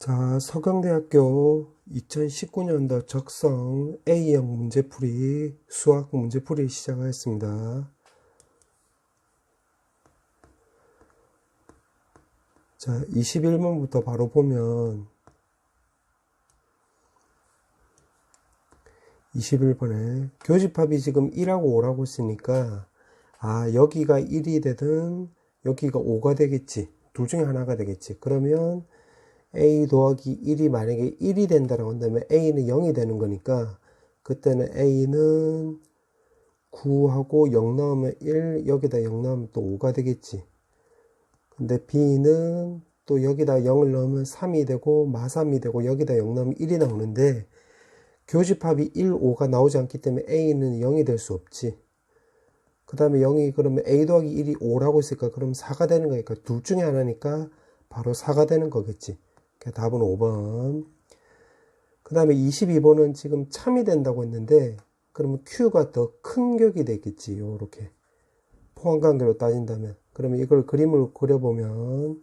자, 서강대학교 2019년도 적성 A형 문제풀이, 수학 문제풀이 시작하겠습니다. 자, 21번부터 바로 보면 21번에 교집합이 지금 1하고 5라고 있으니까 여기가 1이 되든 여기가 5가 되겠지. 둘 중에 하나가 되겠지. 그러면 A 더하기 1이 만약에 1이 된다라고 한다면 A는 0이 되는 거니까 그때는 A는 9하고 0 넣으면 1, 여기다 0 넣으면 또 5가 되겠지. 근데 B는 또 여기다 0을 넣으면 3이 되고 마3이 되고 여기다 0 넣으면 1이 나오는데 교집합이 1, 5가 나오지 않기 때문에 A는 0이 될 수 없지. 그 다음에 0이 그러면 A 더하기 1이 5라고 있을까? 그럼 4가 되는 거니까 둘 중에 하나니까 바로 4가 되는 거겠지. 답은 5번. 그 다음에 22번은 지금 참이 된다고 했는데 그러면 Q가 더 큰 격이 되겠지. 요렇게 포항관계로 따진다면. 그러면 이걸 그림을 그려보면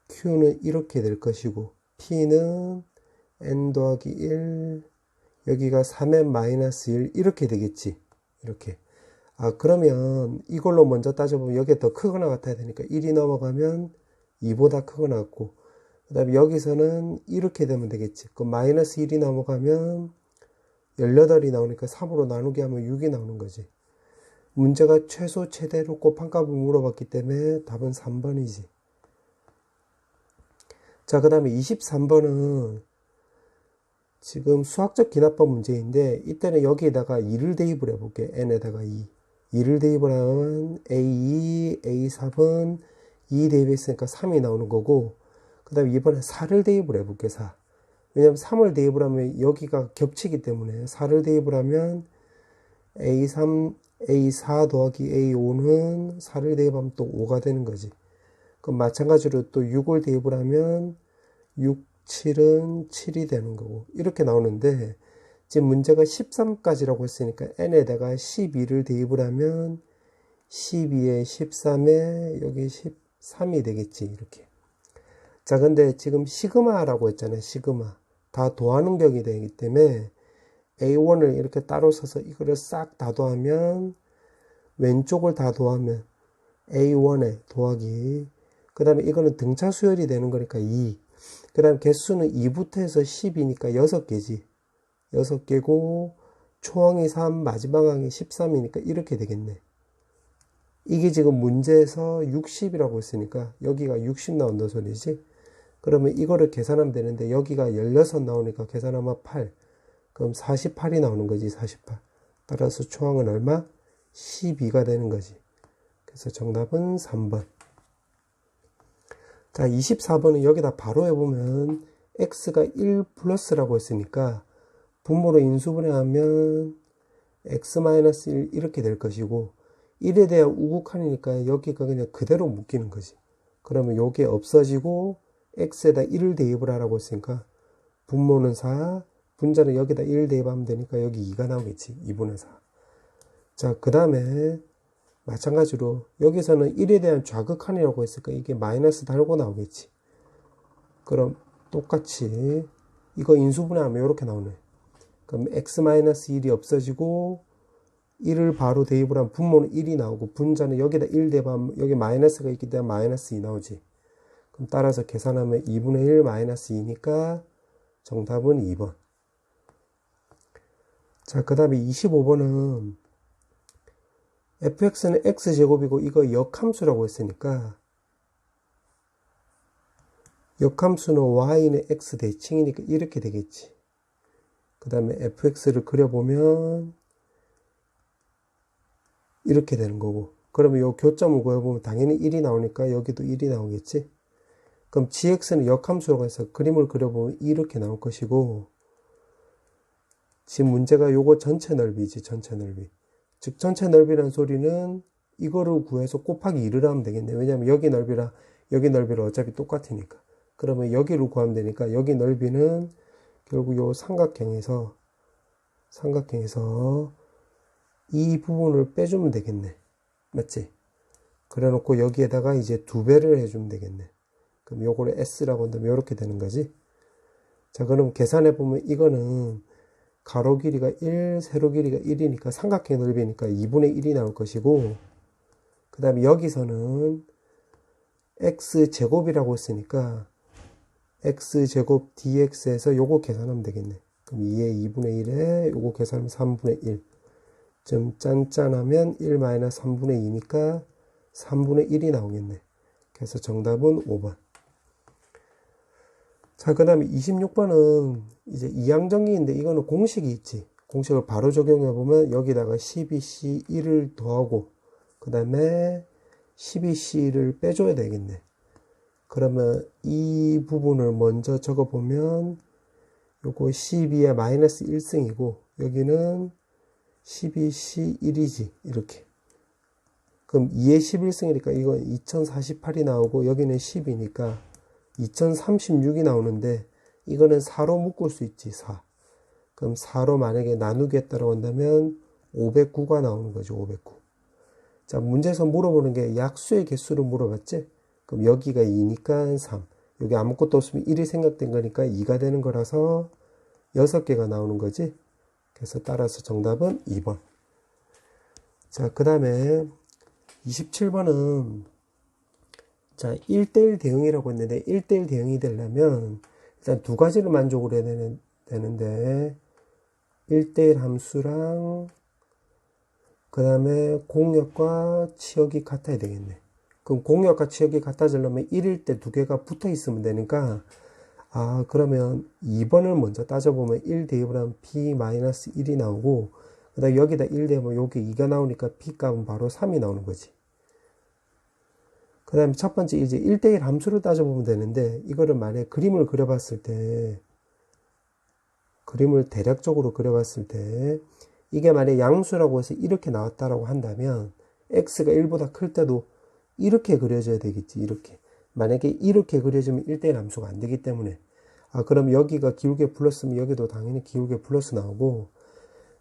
Q는 이렇게 될 것이고 P는 N 더하기 1 여기가 3N 마이너스 1 이렇게 되겠지. 이렇게. 그러면 이걸로 먼저 따져보면 여기가 더 크거나 같아야 되니까 1이 넘어가면 2보다 크거나 같고 그 다음에 여기서는 이렇게 되면 되겠지. 그 마이너스 1이 넘어가면 18이 나오니까 3으로 나누게 하면 6이 나오는 거지. 문제가 최소 최대로 곱한값을 물어봤기 때문에 답은 3번이지. 자, 그 다음에 23번은 지금 수학적 기납법 문제인데 이때는 여기에다가 2를 대입을 해볼게. n에다가 2를 대입을 하면 A2, A3은 2 대입했으니까 3이 나오는 거고 그 다음에 이번에 4를 대입을 해볼게. 4. 왜냐면 3을 대입을 하면 여기가 겹치기 때문에 4를 대입을 하면 A3, A4 더하기 A5는 4를 대입하면 또 5가 되는 거지. 그럼 마찬가지로 또 6을 대입을 하면 6, 7은 7이 되는 거고 이렇게 나오는데 지금 문제가 13까지라고 했으니까 n에다가 12를 대입을 하면 12에 13에 여기 13이 되겠지. 이렇게. 자, 근데 지금 시그마라고 했잖아요. 시그마. 다 더하는 격이 되기 때문에 A1을 이렇게 따로 써서 이거를 싹 다 더하면 왼쪽을 다 더하면 A1에 더하기 그 다음에 이거는 등차 수열이 되는 거니까 2. 그 다음 개수는 2부터 해서 10이니까 6개지. 6개고 초항이 3, 마지막 항이 13이니까 이렇게 되겠네. 이게 지금 문제에서 60이라고 했으니까 여기가 60 나온다 소리지. 그러면 이거를 계산하면 되는데 여기가 16 나오니까 계산하면 8. 그럼 48이 나오는 거지. 48. 따라서 초항은 얼마? 12가 되는 거지. 그래서 정답은 3번. 자, 24번은 여기다 바로 해보면 x가 1 플러스라고 했으니까 분모로 인수분해하면 x-1 이렇게 될 것이고 1에 대한 우극한이니까 여기가 그냥 그대로 묶이는 거지. 그러면 요게 없어지고 x에다 1을 대입을 하라고 했으니까 분모는 4, 분자는 여기다 1 대입하면 되니까 여기 2가 나오겠지. 2분의 4. 자, 그 다음에 마찬가지로 여기서는 1에 대한 좌극한이라고 했으니까 이게 마이너스 달고 나오겠지. 그럼 똑같이 이거 인수분해하면 이렇게 나오네. 그럼 x-1이 없어지고 1을 바로 대입을 하면 분모는 1이 나오고 분자는 여기다 1 대입하면 여기 마이너스가 있기 때문에 마이너스 2 나오지. 그럼 따라서 계산하면 2분의 1 마이너스 2니까 정답은 2번. 자, 그 다음에 25번은 fx는 x제곱이고 이거 역함수라고 했으니까 역함수는 y는 x 대칭이니까 이렇게 되겠지. 그 다음에 fx를 그려보면 이렇게 되는 거고 그러면 요 교점을 구해보면 당연히 1이 나오니까 여기도 1이 나오겠지. 그럼 gx는 역함수라고 해서 그림을 그려보면 이렇게 나올 것이고 지금 문제가 요거 전체 넓이지. 전체 넓이. 즉 전체 넓이라는 소리는 이거를 구해서 곱하기 2를 하면 되겠네. 왜냐면 여기 넓이랑 여기 넓이랑 어차피 똑같으니까. 그러면 여기를 구하면 되니까 여기 넓이는 결국 요 삼각형에서 이 부분을 빼주면 되겠네. 맞지? 그래 놓고 여기에다가 이제 2배를 해주면 되겠네. 그럼 요거를 S라고 한다면 요렇게 되는 거지. 자, 그럼 계산해 보면 이거는 가로 길이가 1, 세로 길이가 1이니까 삼각형 넓이니까 2분의 1이 나올 것이고, 그 다음에 여기서는 x제곱이라고 했으니까 x제곱 dx에서 요거 계산하면 되겠네. 그럼 2의 2분의 1에 요거 계산하면 3분의 1. 좀 짠짠하면 1 마이너스 3분의 2니까 3분의 1이 나오겠네. 그래서 정답은 5번. 자, 그 다음에 26번은 이제 이항정리인데 이거는 공식이 있지. 공식을 바로 적용해 보면 여기다가 12c1을 더하고 그 다음에 12c를 빼줘야 되겠네. 그러면 이 부분을 먼저 적어 보면 요거 12의 마이너스 1승이고 여기는 12c1이지. 이렇게. 그럼 2의 11승이니까 이건 2048이 나오고 여기는 10이니까 2036이 나오는데 이거는 4로 묶을 수 있지. 4. 그럼 4로 만약에 나누기 했다고 한다면 509가 나오는 거죠. 509. 자, 문제에서 물어보는 게 약수의 개수를 물어봤지? 그럼 여기가 2니까 3. 여기 아무것도 없으면 1이 생각된 거니까 2가 되는 거라서 6개가 나오는 거지. 그래서 따라서 정답은 2번. 자, 그 다음에 27번은 자, 1대1 대응이라고 했는데 1대1 대응이 되려면 일단 두 가지를 만족을 해야 되는데 1대1 함수랑 그 다음에 공역과 치역이 같아야 되겠네. 그럼 공역과 치역이 같아지려면 1일 때 두 개가 붙어 있으면 되니까 그러면 2번을 먼저 따져보면 1 대입을 하면 p-1이 나오고 그 다음에 여기다 1 대입하면 여기 2가 나오니까 p 값은 바로 3이 나오는 거지. 그 다음에 첫 번째 이제 1대1 함수를 따져보면 되는데 이거를 만약에 그림을 그려봤을 때 그림을 대략적으로 그려봤을 때 이게 만약에 양수라고 해서 이렇게 나왔다라고 한다면 x가 1보다 클 때도 이렇게 그려져야 되겠지. 이렇게. 만약에 이렇게 그려지면 1대1 함수가 안 되기 때문에 그럼 여기가 기울기 플러스면 여기도 당연히 기울기 플러스 나오고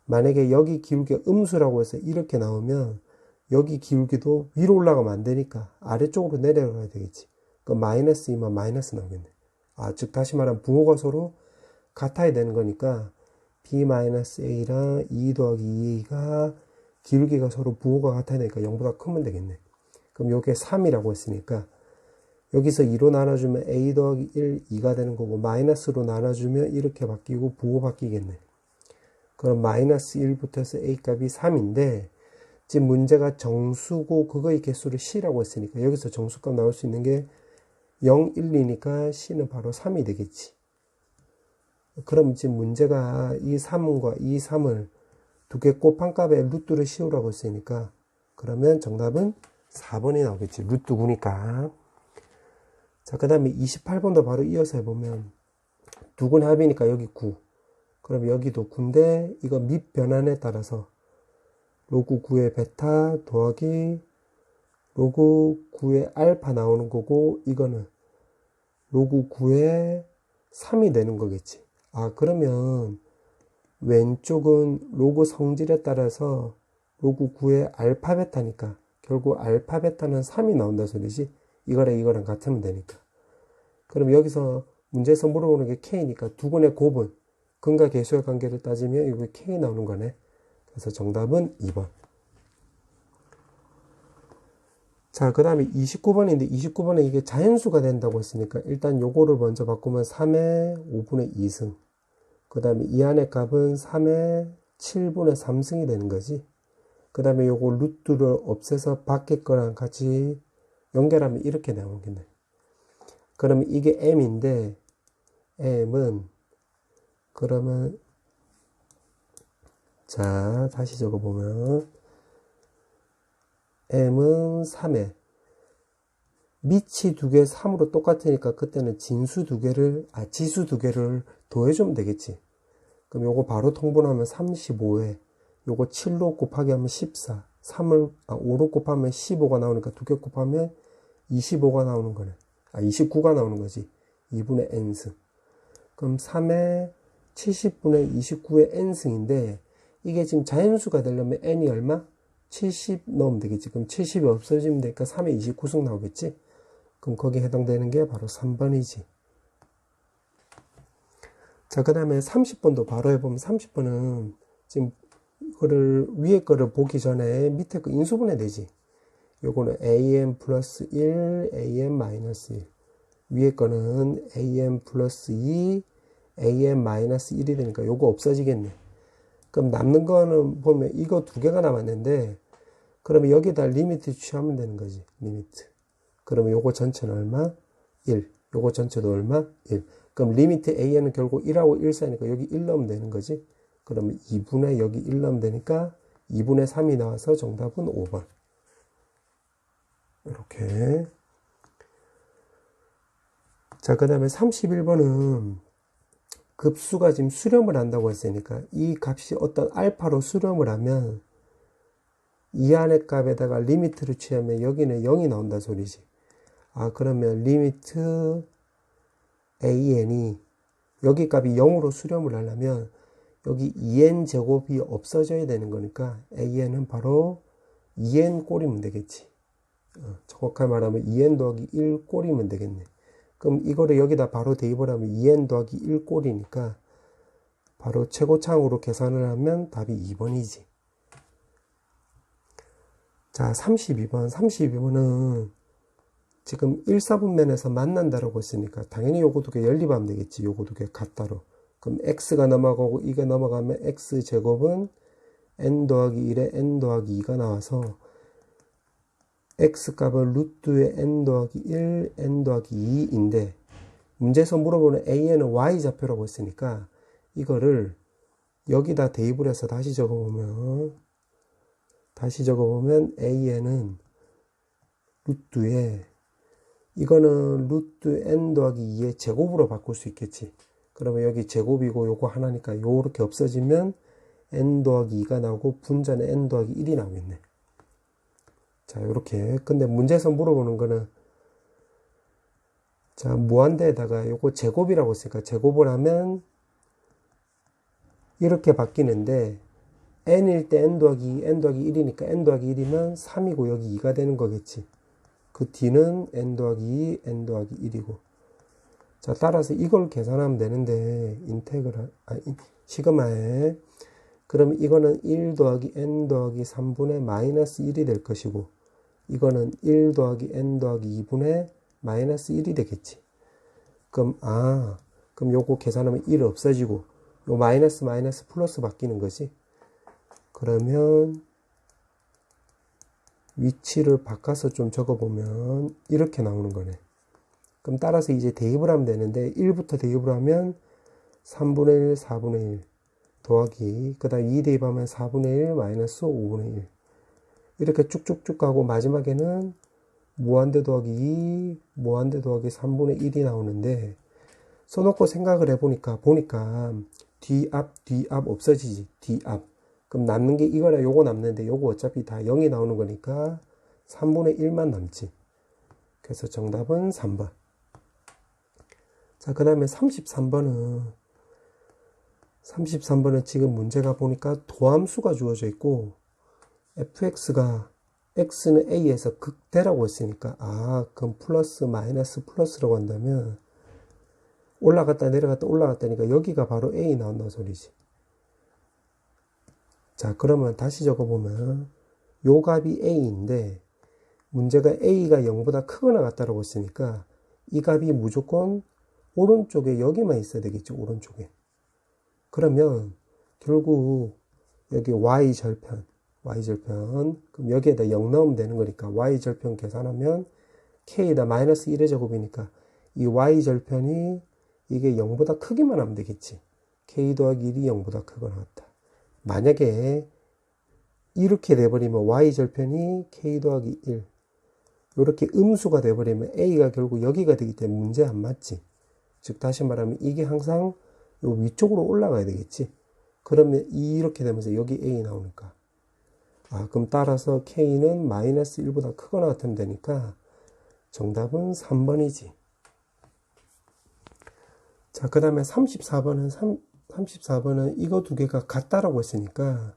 만약에 여기 기울기 음수라고 해서 이렇게 나오면 여기 기울기도 위로 올라가면 안 되니까 아래쪽으로 내려가야 되겠지. 그럼 마이너스이면 마이너스 나오겠네. 즉 다시 말하면 부호가 서로 같아야 되는 거니까 b-a랑 2 더하기 2a가 기울기가 서로 부호가 같아야 되니까 0보다 크면 되겠네. 그럼 요게 3이라고 했으니까 여기서 2로 나눠주면 a 더하기 1, 2가 되는 거고 마이너스로 나눠주면 이렇게 바뀌고 부호 바뀌겠네. 그럼 마이너스 1부터 해서 a 값이 3인데 지금 문제가 정수고 그거의 개수를 c라고 했으니까 여기서 정수값 나올 수 있는 게 0, 1, 2니까 c는 바로 3이 되겠지. 그럼 지금 문제가 이 3과 이 3을 두 개 곱한 값에 루트를 씌우라고 했으니까 그러면 정답은 4번이 나오겠지. 루트 9니까. 자, 그 다음에 28번도 바로 이어서 해보면 두근 합이니까 여기 9. 그럼 여기도 9인데 이거 밑 변환에 따라서 로그 9의 베타 더하기 로그 9의 알파 나오는 거고 이거는 로그 9의 3이 되는 거겠지. 그러면 왼쪽은 로그 성질에 따라서 로그 9의 알파 베타니까 결국 알파 베타는 3이 나온다 소리지. 이거랑 같으면 되니까. 그럼 여기서 문제에서 물어보는 게 K니까 두근의 곱은 근과 계수의 관계를 따지면 여기 K 나오는 거네. 그래서 정답은 2번. 자, 그 다음에 29번인데 29번에 이게 자연수가 된다고 했으니까 일단 요거를 먼저 바꾸면 3의 5분의 2승. 그 다음에 이 안의 값은 3의 7분의 3승이 되는 거지. 그 다음에 요거 루트를 없애서 밖에 거랑 같이 연결하면 이렇게 나오겠네. 그러면 이게 m인데 m은 그러면 자 다시 적어보면 m은 3에 밑이 두 개 3으로 똑같으니까 그때는 지수 두 개를 더해주면 되겠지. 그럼 요거 바로 통분하면 35에 요거 7로 곱하기 하면 14 5로 곱하면 15가 나오니까 두 개 곱하면 25가 나오는 거네. 29가 나오는 거지. 2분의 n승. 그럼 3의 70분의 29의 n승인데 이게 지금 자연수가 되려면 n이 얼마? 70 넣으면 되겠지. 그럼 70이 없어지면 되니까 3에 29승 나오겠지. 그럼 거기에 해당되는 게 바로 3번이지. 자, 그 다음에 30번도 바로 해보면 30번은 지금 이거를 위에 거를 보기 전에 밑에 거 인수분해 되지. 요거는 an 플러스 1, an 마이너스 1. 위에 거는 an 플러스 2, an 마이너스 1이 되니까 요거 없어지겠네. 그럼 남는 거는 보면 이거 두 개가 남았는데, 그러면 여기다 리미트 취하면 되는 거지. 리미트. 그러면 요거 전체는 얼마? 1. 요거 전체도 얼마? 1. 그럼 리미트 an은 결국 1하고 1 사이니까 여기 1 넣으면 되는 거지. 그러면 2분의 여기 1 넣으면 되니까 2분의 3이 나와서 정답은 5번. 이렇게. 자, 그 다음에 31번은 급수가 지금 수렴을 한다고 했으니까 이 값이 어떤 알파로 수렴을 하면 이 안의 값에다가 리미트를 취하면 여기는 0이 나온다 소리지. 아, 그러면 리미트 an이 여기 값이 0으로 수렴을 하려면 여기 2n 제곱이 없어져야 되는 거니까 an은 바로 2n 꼴이면 되겠지. 정확하게 말하면 2n 더하기 1 꼴이면 되겠네. 그럼 이거를 여기다 바로 대입을 하면 2n 더하기 1 꼴이니까 바로 최고차항으로 계산을 하면 답이 2번이지. 자, 32번. 32번은 지금 1, 4분면에서 만난다라고 했으니까 당연히 요거 두 개 연립하면 되겠지. 요거 두 개 같다로. 그럼 x가 넘어가고 이게 넘어가면 x제곱은 n 더하기 1에 n 더하기 2가 나와서 x값은 루트의 n 더하기 1, n 더하기 2인데 문제에서 물어보는 an은 y좌표라고 했으니까 이거를 여기다 대입을 해서 다시 적어보면 an은 루트에 이거는 루트 n 더하기 2의 제곱으로 바꿀 수 있겠지. 그러면 여기 제곱이고 요거 하나니까 요렇게 없어지면 n 더하기 2가 나오고 분자는 n 더하기 1이 나오겠네. 자, 요렇게. 근데 문제에서 물어보는 거는 자, 무한대에다가 요거 제곱이라고 했으니까 제곱을 하면 이렇게 바뀌는데 n일 때 n 더하기 2, n 더하기 1이니까 n 더하기 1이면 3이고 여기 2가 되는 거겠지. 그 뒤는 n 더하기 2, n 더하기 1이고. 자, 따라서 이걸 계산하면 되는데, 시그마에. 그러면 이거는 1 더하기 n 더하기 3분의 마이너스 1이 될 것이고, 이거는 1 더하기 n 더하기 2분의 마이너스 1이 되겠지. 그럼 요거 계산하면 1 없어지고, 요 마이너스 플러스 바뀌는 거지. 그러면, 위치를 바꿔서 좀 적어보면 이렇게 나오는 거네. 그럼 따라서 이제 대입을 하면 되는데 1부터 대입을 하면 3분의 1, 4분의 1 더하기 그 다음 2 대입하면 4분의 1 마이너스 5분의 1 이렇게 쭉쭉쭉 가고 마지막에는 무한대 더하기 2, 무한대 더하기 3분의 1이 나오는데 써놓고 생각을 해보니까 뒤앞 없어지지. 뒤앞. 그럼 남는 게 이거랑 요거 남는데 요거 어차피 다 0이 나오는 거니까 3분의 1만 남지. 그래서 정답은 3번. 자, 그 다음에 33번은 지금 문제가 보니까 도함수가 주어져 있고 fx가 x는 a에서 극대라고 했으니까 그럼 플러스 마이너스 플러스라고 한다면 올라갔다 내려갔다 올라갔다니까 여기가 바로 a 나온다는 소리지. 자, 그러면 다시 적어보면 요 값이 a인데 문제가 a가 0보다 크거나 같다라고 했으니까 이 값이 무조건 오른쪽에 여기만 있어야 되겠죠. 오른쪽에. 그러면 결국 여기 y절편 그럼 여기에다 0 넣으면 되는 거니까 y절편 계산하면 k에다 마이너스 1의 제곱이니까 이 y절편이 이게 0보다 크기만 하면 되겠지. k 더하기 1이 0보다 크거나 같다. 만약에 이렇게 돼버리면 y절편이 k 더하기 1 이렇게 음수가 돼버리면 a가 결국 여기가 되기 때문에 문제 안 맞지. 즉 다시 말하면 이게 항상 요 위쪽으로 올라가야 되겠지. 그러면 이렇게 되면서 여기 a 나오니까 그럼 따라서 k는 마이너스 1보다 크거나 같으면 되니까 정답은 3번이지. 자, 그 다음에 34번은 이거 두 개가 같다라고 했으니까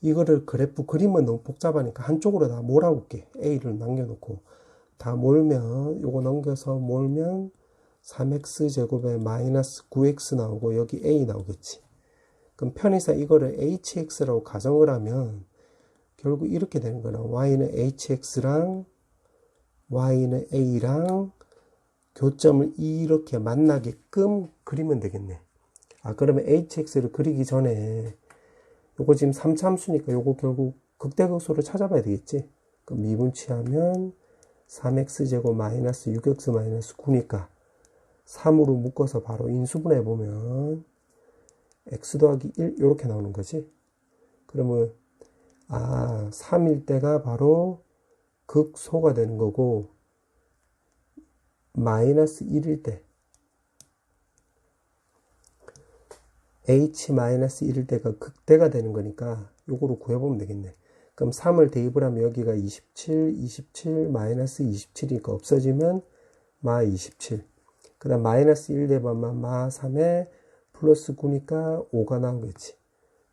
이거를 그래프 그림은 너무 복잡하니까 한쪽으로 다 몰아볼게. A를 남겨놓고. 다 몰면, 요거 넘겨서 몰면 3x제곱에 마이너스 9x 나오고 여기 A 나오겠지. 그럼 편의상 이거를 hx라고 가정을 하면 결국 이렇게 되는 거나 y는 hx랑 y는 a랑 교점을 이렇게 만나게끔 그리면 되겠네. 그러면 hx를 그리기 전에 요거 지금 3차 함수니까 요거 결국 극대극소를 찾아봐야 되겠지. 그럼 미분치하면 3x제곱 마이너스 6x 마이너스 9니까 3으로 묶어서 바로 인수분해 보면 x 더하기 1 이렇게 나오는 거지. 그러면 3일 때가 바로 극소가 되는 거고 마이너스 1일 때 h-1일 때가 극대가 되는 거니까 요거로 구해보면 되겠네. 그럼 3을 대입을 하면 여기가 27, 27, 마이너스 27이니까 없어지면 마 27. 그 다음 마이너스 1 대입하면 마 3에 플러스 9니까 5가 나오겠지.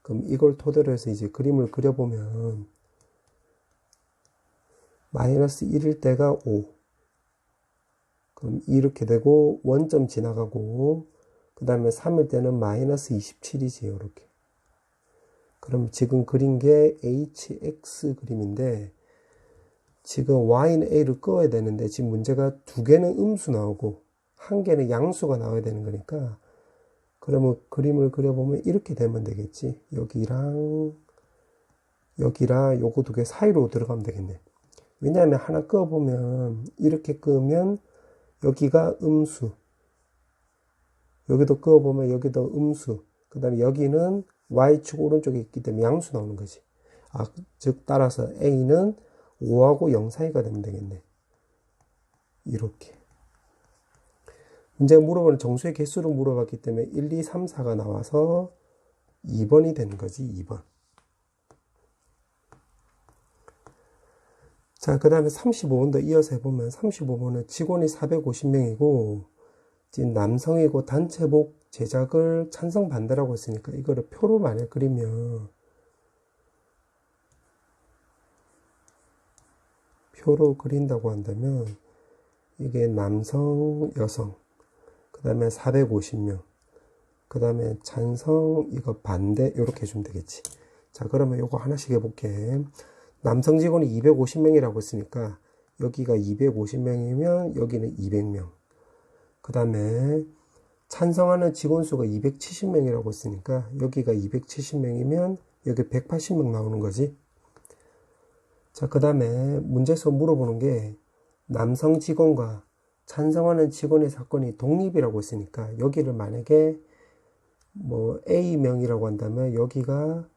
그럼 이걸 토대로 해서 이제 그림을 그려보면 마이너스 1일 때가 5. 그럼 이렇게 되고 원점 지나가고 그 다음에 3일 때는 마이너스 27이지. 이렇게. 그럼 지금 그린 게 hx 그림인데 지금 y는 a를 끄어야 되는데 지금 문제가 두 개는 음수 나오고 한 개는 양수가 나와야 되는 거니까 그러면 그림을 그려보면 이렇게 되면 되겠지. 여기랑 여기랑 요거 두 개 사이로 들어가면 되겠네. 왜냐하면 하나 끄어보면 이렇게 끄면 여기가 음수, 여기도 끄어보면 여기도 음수, 그 다음에 여기는 y축 오른쪽에 있기 때문에 양수 나오는 거지. 즉 따라서 a는 5하고 0 사이가 되면 되겠네. 이렇게. 문제가 물어보는 정수의 개수를 물어봤기 때문에 1, 2, 3, 4가 나와서 2번이 되는 거지. 2번. 자, 그 다음에 35번도 이어서 해보면 35번은 직원이 450명이고 지금 남성이고 단체복 제작을 찬성 반대라고 했으니까 이거를 표로 만약 그리면 표로 그린다고 한다면 이게 남성, 여성, 그 다음에 450명, 그 다음에 찬성, 이거 반대 이렇게 해주면 되겠지. 자, 그러면 이거 하나씩 해볼게. 남성 직원이 250명이라고 했으니까 여기가 250명이면 여기는 200명. 그 다음에 찬성하는 직원 수가 270명이라고 했으니까 여기가 270명이면 여기 180명 나오는 거지. 자, 그 다음에 문제에서 물어보는 게 남성 직원과 찬성하는 직원의 사건이 독립이라고 했으니까 여기를 만약에 뭐 A명이라고 한다면 여기가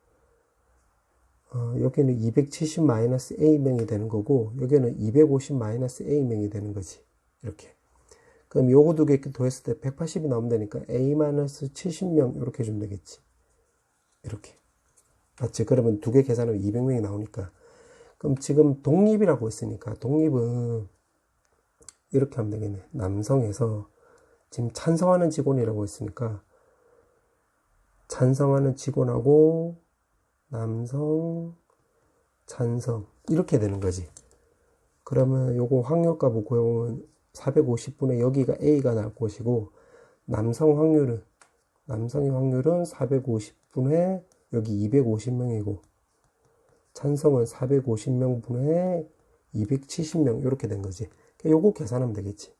여기는 270-A명이 되는 거고 여기는 250-A명이 되는 거지. 이렇게. 그럼 요거 두 개 더했을 때 180이 나오면 되니까 A-70명 이렇게 해주면 되겠지. 이렇게. 맞지? 그러면 두 개 계산하면 200명이 나오니까. 그럼 지금 독립이라고 했으니까 독립은 이렇게 하면 되겠네. 남성에서 지금 찬성하는 직원이라고 했으니까 찬성하는 직원하고 남성, 찬성 이렇게 되는 거지. 그러면 요거 확률값을 구해보면 450분의 여기가 A가 나올 것이고 남성의 확률은 450분의 여기 250명이고 찬성은 450명분의 270명 이렇게 된 거지. 요거 계산하면 되겠지.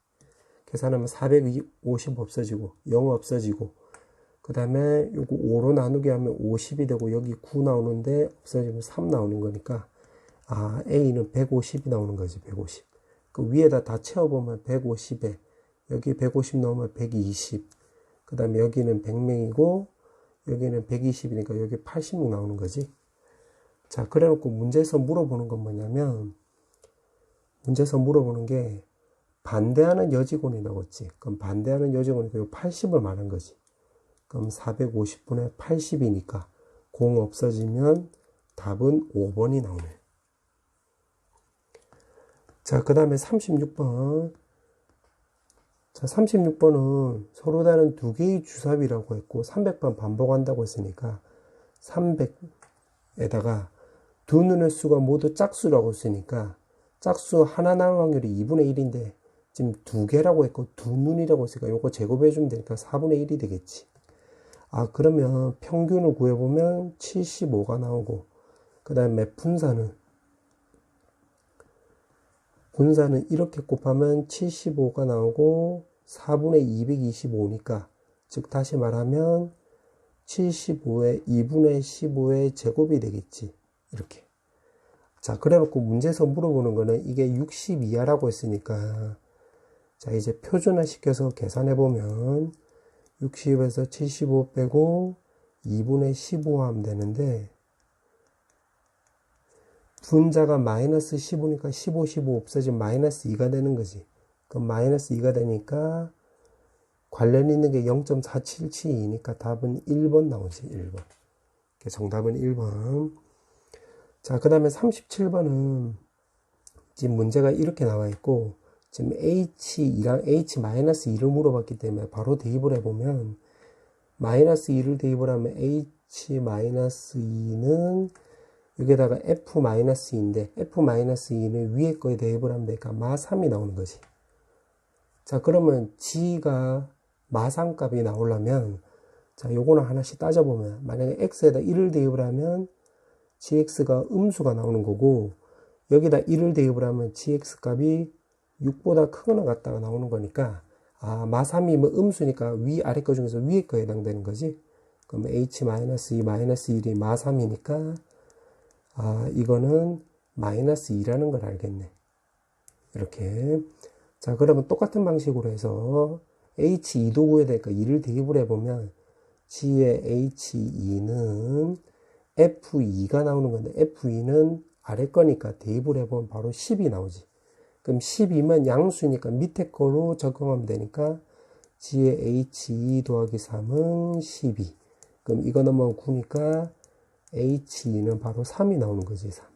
계산하면 450 없어지고 0 없어지고 그 다음에 요거 5로 나누게 하면 50이 되고 여기 9 나오는데 없어지면 3 나오는 거니까 A는 150이 나오는 거지. 150. 그 위에다 다 채워보면 150에 여기 150 넣으면 120. 그 다음에 여기는 100명이고 여기는 120이니까 여기 80명 나오는 거지. 자, 그래 놓고 문제에서 물어보는 건 뭐냐면 문제에서 물어보는 게 반대하는 여직원이 나왔지. 그럼 반대하는 여직원이니까 80을 말한 거지. 그럼 450분의 80이니까 0 없어지면 답은 5번이 나오네. 자, 그 다음에 36번. 자, 36번은 서로 다른 두 개의 주사위라고 했고 300번 반복한다고 했으니까 300 에다가 두 눈의 수가 모두 짝수라고 했으니까 짝수 하나 나올 확률이 2분의 1인데 지금 두 개라고 했고 두 눈이라고 했으니까 요거 제곱해 주면 되니까 4분의 1이 되겠지. 아, 그러면 평균을 구해보면 75가 나오고, 그 다음에 분산은 이렇게 곱하면 75가 나오고 4분의 225니까, 즉 다시 말하면 75의 2분의 15의 제곱이 되겠지. 이렇게. 자, 그래 놓고 문제에서 물어보는 거는 이게 60 이하라고 했으니까, 자, 이제 표준화 시켜서 계산해 보면 60에서 75 빼고 2분의 15 하면 되는데, 분자가 마이너스 15니까 15, 15 없어지면 마이너스 2가 되는 거지. 그럼 마이너스 2가 되니까 관련 있는 게 0.477이니까 답은 1번 나오지. 1번. 정답은 1번. 자, 그 다음에 37번은 지금 문제가 이렇게 나와 있고, 지금 H2랑 H-2를 물어봤기 때문에 바로 대입을 해보면, 마이너스 2를 대입을 하면 H-2는 여기에다가 F-2인데, F-2는 위에 거에 대입을 하면 되니까 마3이 나오는 거지. 자, 그러면 G가 마상값이 나오려면, 자, 요거는 하나씩 따져보면, 만약에 X에다 1을 대입을 하면 GX가 음수가 나오는 거고, 여기다 1을 대입을 하면 GX 값이 6보다 크거나 같다가 나오는 거니까, 아, 마3이 뭐 음수니까 위아래 거 중에서 위에 거에 해당되는 거지. 그럼 H-2 마이너스 1이 마3이니까, 아, 이거는 마이너스 2라는 걸 알겠네. 이렇게. 자, 그러면 똑같은 방식으로 해서 H2도 구해야 되니까 2를 대입을 해보면 G의 H2는 F2가 나오는 건데, F2는 아래 거니까 대입을 해보면 바로 10이 나오지. 그럼 10이면 양수니까 밑에 거로 적용하면 되니까 G의 H2 더하기 3은 12. 그럼 이거 넘어가면 9니까 H2는 바로 3이 나오는 거지. 3.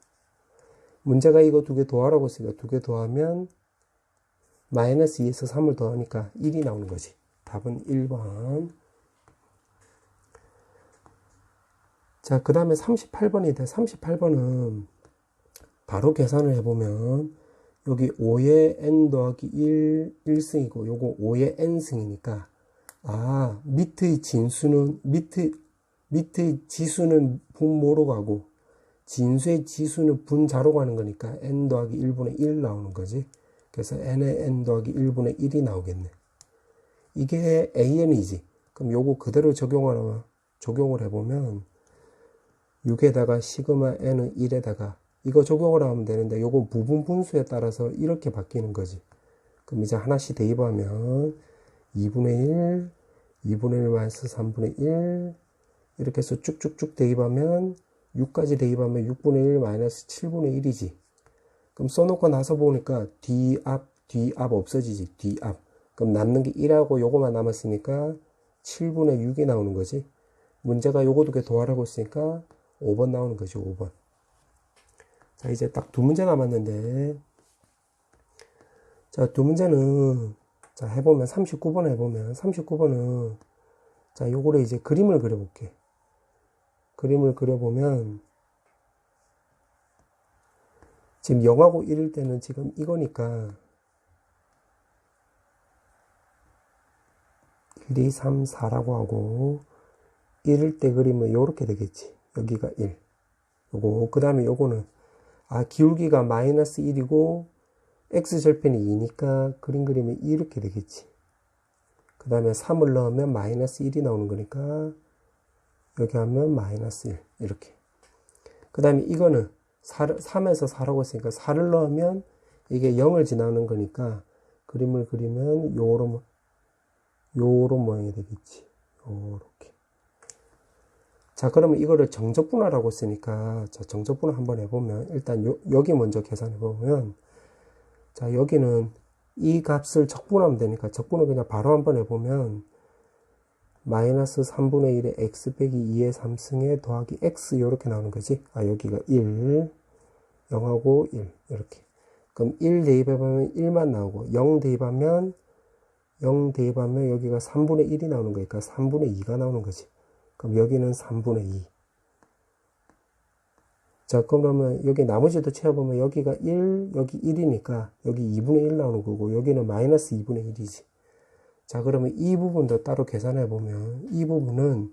문제가 이거 두 개 더하라고 했으니까 두 개 더하면 마이너스 2에서 3을 더하니까 1이 나오는 거지. 답은 1번. 자, 그 다음에 38번인데 38번은 바로 계산을 해보면 여기 5의 n 더하기 1, 1승이고 요거 5의 n승이니까, 아, 밑의 진수는 밑의 지수는 분모로 가고 진수의 지수는 분자로 가는 거니까 n 더하기 1분의 1 나오는 거지. 그래서 n의 n 더하기 1분의 1이 나오겠네. 이게 an이지. 그럼 요거 그대로 적용을 해보면 6에다가 시그마 n은 1에다가 이거 적용을 하면 되는데 요거 부분 분수에 따라서 이렇게 바뀌는 거지. 그럼 이제 하나씩 대입하면 2분의 1, 2분의 1 마이너스 3분의 1 이렇게 해서 쭉쭉쭉 대입하면 6까지 대입하면 6분의 1 마이너스 7분의 1이지. 그럼 써놓고 나서 보니까 뒤앞 없어지지. 뒤앞. 그럼 남는 게 1하고 요거만 남았으니까 7분의 6이 나오는 거지. 문제가 요거 두 개 더하라고 했으니까 5번 나오는 거지. 5번. 자, 이제 딱 두 문제 남았는데, 자, 두 문제는, 자, 해보면 39번 해보면 39번은, 자, 요거를 이제 그림을 그려볼게. 그림을 그려보면 지금 0하고 1일 때는 지금 이거니까 1, 2, 3, 4라고 하고 1일 때 그리면 요렇게 되겠지. 여기가 1. 요거, 그 다음에 요거는, 아, 기울기가 마이너스 1이고 x절편이 2니까 그림 그리면 이렇게 되겠지. 그 다음에 3을 넣으면 마이너스 1이 나오는 거니까 여기 하면 마이너스 1 이렇게. 그 다음에 이거는 3에서 4라고 했으니까 4를 넣으면 이게 0을 지나는 거니까 그림을 그리면 요런 모양이 되겠지. 요렇게. 자, 그러면 이거를 정적분화라고 했으니까, 자, 정적분화 한번 해보면, 일단 여기 먼저 계산해보면, 자, 여기는 이 값을 적분하면 되니까, 적분을 그냥 바로 한번 해보면, 마이너스 3분의 1에 x 빼기 2의 3승에 더하기 x, 요렇게 나오는 거지. 아, 여기가 1, 0하고 1, 이렇게. 그럼 1 대입해보면 1만 나오고, 0 대입하면 여기가 3분의 1이 나오는 거니까 3분의 2가 나오는 거지. 그럼 여기는 3분의 2. 자, 그러면 여기 나머지도 채워보면 여기가 1, 여기 1이니까 여기 2분의 1 나오는 거고 여기는 마이너스 2분의 1이지. 자, 그러면 이 부분도 따로 계산해보면 이 부분은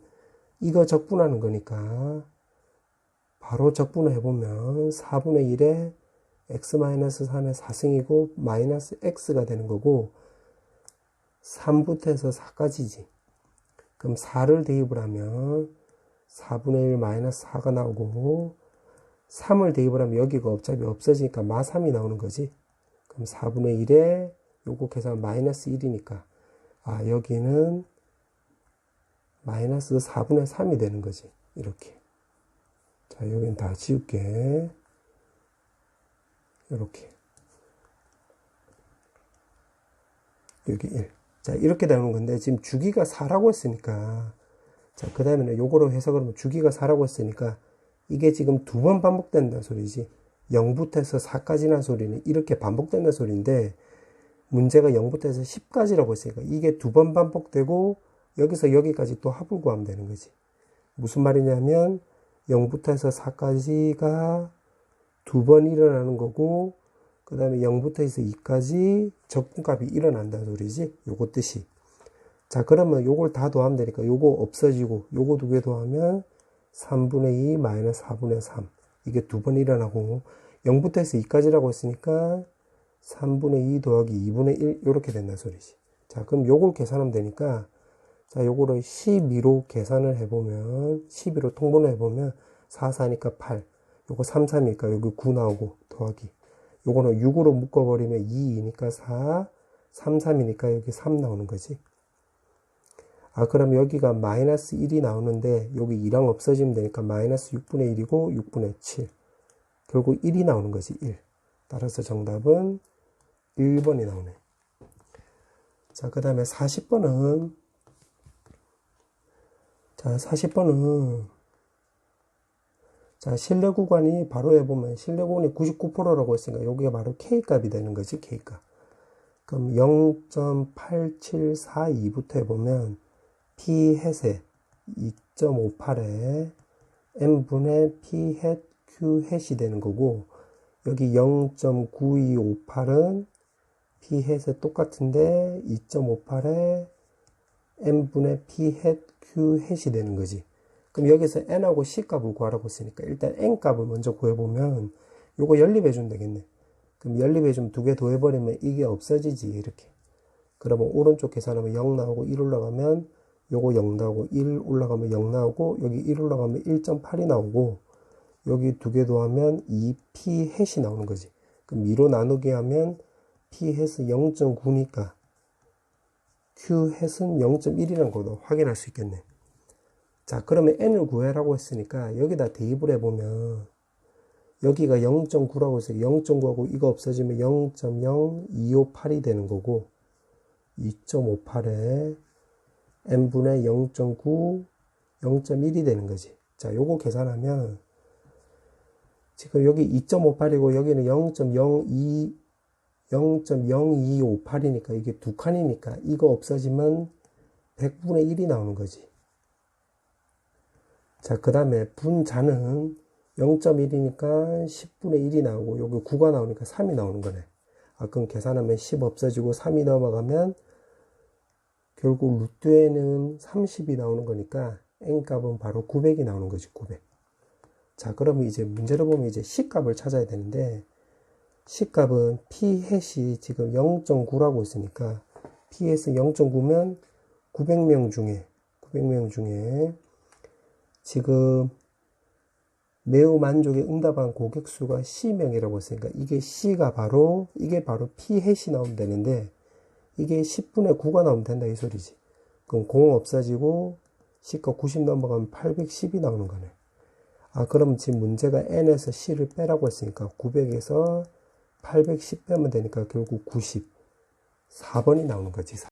이거 적분하는 거니까 바로 적분해보면 4분의 1에 x-3의 4승이고 마이너스 x가 되는 거고 3부터 해서 4까지지. 그럼 4를 대입을 하면 4분의 1 마이너스 4가 나오고 3을 대입을 하면 여기가 어차피 없어지니까 마3이 나오는 거지. 그럼 4분의 1에 요거 계산 마이너스 1이니까 여기는 마이너스 4분의 3이 되는 거지. 이렇게. 자, 여긴 다 지울게. 이렇게. 여기 1. 자, 이렇게 나오는 건데, 지금 주기가 4라고 했으니까, 자, 그 다음에는 요거로 해석을 하면 주기가 4라고 했으니까, 이게 지금 두 번 반복된다는 소리지. 0부터 해서 4까지라는 소리는 이렇게 반복된다는 소리인데, 문제가 0부터 해서 10까지라고 했으니까, 이게 두 번 반복되고, 여기서 여기까지 또 합을 구하면 되는 거지. 무슨 말이냐면, 0부터 해서 4까지가 두 번 일어나는 거고, 그 다음에 0부터 해서 2까지 적분값이 일어난다는 소리지. 요거 뜻이. 자, 그러면 요걸 다 더하면 되니까 요거 없어지고 요거 두 개 더하면 3분의 2 마이너스 4분의 3. 이게 두 번 일어나고 0부터 해서 2까지라고 했으니까 3분의 2 더하기 2분의 1 요렇게 된다는 소리지. 자, 그럼 요걸 계산하면 되니까 자, 요거를 12로 계산을 해보면 12로 통분을 해보면 4, 4니까 8. 요거 3, 3이니까 여기 9 나오고 더하기. 요거는 6으로 묶어버리면 2이니까 4, 3, 3이니까 여기 3 나오는 거지. 그럼 여기가 마이너스 1이 나오는데 여기 2랑 없어지면 되니까 마이너스 6분의 1이고 6분의 7. 결국 1이 나오는 거지, 1. 따라서 정답은 1번이 나오네. 자, 그 다음에 40번은 자, 신뢰 구간이 바로 해보면 신뢰 구간이 99%라고 했으니까 여기가 바로 K값이 되는 거지, K값. 그럼 0.8742부터 해보면 P 햇에 2.58에 N분의 P 햇 Q 햇이 되는 거고 여기 0.9258은 P 햇에 똑같은데 2.58에 N분의 P 햇 Q 햇이 되는 거지. 그럼 여기서 n하고 c값을 구하라고 했으니까 일단 n값을 먼저 구해보면 요거 연립해주면 되겠네. 그럼 연립해주면 두 개 더해버리면 이게 없어지지 이렇게. 그러면 오른쪽 계산하면 0 나오고 1 올라가면 요거 0 나오고 1 올라가면 0 나오고 여기 1 올라가면 1.8이 나오고 여기 두 개 더하면 2p 햇이 나오는 거지. 그럼 2로 나누게 하면 p 햇은 0.9니까 q 햇은 0.1이라는 것도 확인할 수 있겠네. 자, 그러면 n을 구해라고 했으니까 여기다 대입을 해보면 여기가 0.9라고 했어요. 0.9하고 이거 없어지면 0.0258이 되는 거고 2.58에 n분의 0.9, 0.1이 되는 거지. 자, 요거 계산하면 지금 여기 2.58이고 여기는 0.0258이니까 이게 두 칸이니까 이거 없어지면 100분의 1이 나오는 거지. 자, 그 다음에 분자는 0.1이니까 10분의 1이 나오고 여기 9가 나오니까 3이 나오는 거네. 그럼 계산하면 10 없어지고 3이 넘어가면 결국 루트에는 30이 나오는 거니까 n값은 바로 900이 나오는 거지, 900. 자, 그러면 이제 문제를 보면 이제 c값을 찾아야 되는데 c값은 p 햇이 지금 0.9라고 있으니까 p 햇은 0.9면 900명 중에 지금 매우 만족에 응답한 고객 수가 C명이라고 했으니까 이게 바로 P 햇이 나오면 되는데 이게 10분의 9가 나오면 된다 이 소리지. 그럼 0 없어지고 C가 90 넘어가면 810이 나오는 거네. 그럼 지금 문제가 N에서 C를 빼라고 했으니까 900에서 810 빼면 되니까 결국 90. 4번이 나오는 거지.